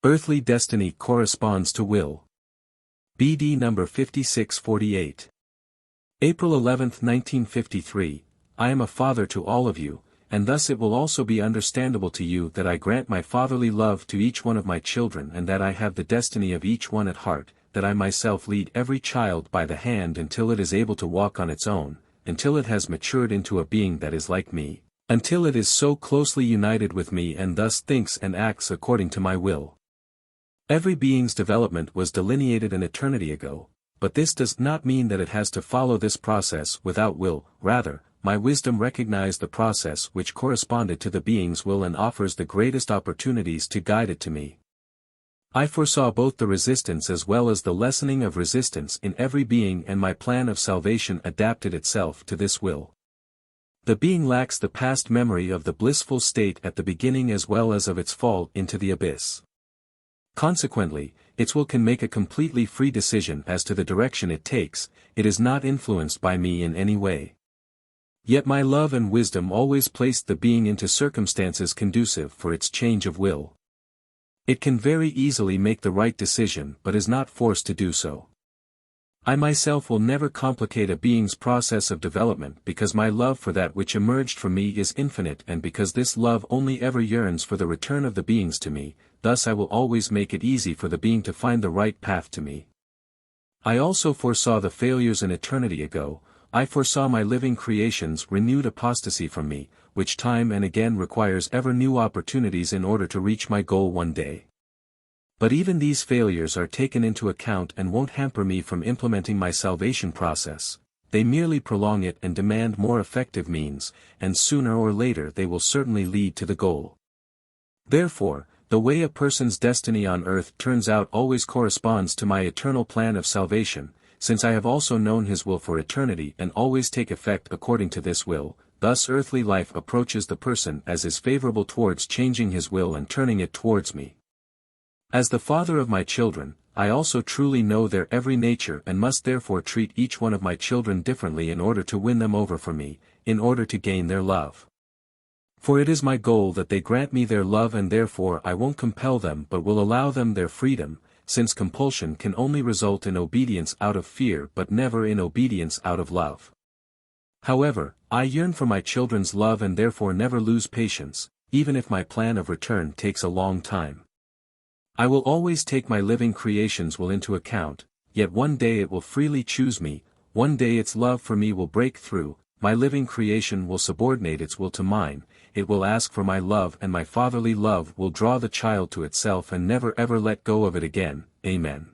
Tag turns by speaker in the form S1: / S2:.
S1: Earthly destiny corresponds to will. BD number 5648. April 11, 1953, I am a father to all of you, and thus it will also be understandable to you that I grant my fatherly love to each one of my children and that I have the destiny of each one at heart, that I myself lead every child by the hand until it is able to walk on its own, until it has matured into a being that is like me, until it is so closely united with me and thus thinks and acts according to my will. Every being's development was delineated an eternity ago, but this does not mean that it has to follow this process without will. Rather, my wisdom recognized the process which corresponded to the being's will and offers the greatest opportunities to guide it to me. I foresaw both the resistance as well as the lessening of resistance in every being, and my plan of salvation adapted itself to this will. The being lacks the past memory of the blissful state at the beginning as well as of its fall into the abyss. Consequently, its will can make a completely free decision as to the direction it takes. It is not influenced by me in any way. Yet my love and wisdom always placed the being into circumstances conducive for its change of will. It can very easily make the right decision but is not forced to do so. I myself will never complicate a being's process of development because my love for that which emerged from me is infinite, and because this love only ever yearns for the return of the beings to me. Thus I will always make it easy for the being to find the right path to me. I also foresaw the failures an eternity ago. I foresaw my living creation's renewed apostasy from me, which time and again requires ever new opportunities in order to reach my goal one day. But even these failures are taken into account and won't hamper me from implementing my salvation process. They merely prolong it and demand more effective means, and sooner or later they will certainly lead to the goal. Therefore, the way a person's destiny on earth turns out always corresponds to my eternal plan of salvation, since I have also known his will for eternity and always take effect according to this will. Thus earthly life approaches the person as is favorable towards changing his will and turning it towards me. As the father of my children, I also truly know their every nature and must therefore treat each one of my children differently in order to win them over for me, in order to gain their love. For it is my goal that they grant me their love, and therefore I won't compel them but will allow them their freedom, since compulsion can only result in obedience out of fear but never in obedience out of love. However, I yearn for my children's love and therefore never lose patience, even if my plan of return takes a long time. I will always take my living creation's will into account, yet one day it will freely choose me, one day its love for me will break through, my living creation will subordinate its will to mine, it will ask for my love, and my fatherly love will draw the child to itself and never ever let go of it again. Amen.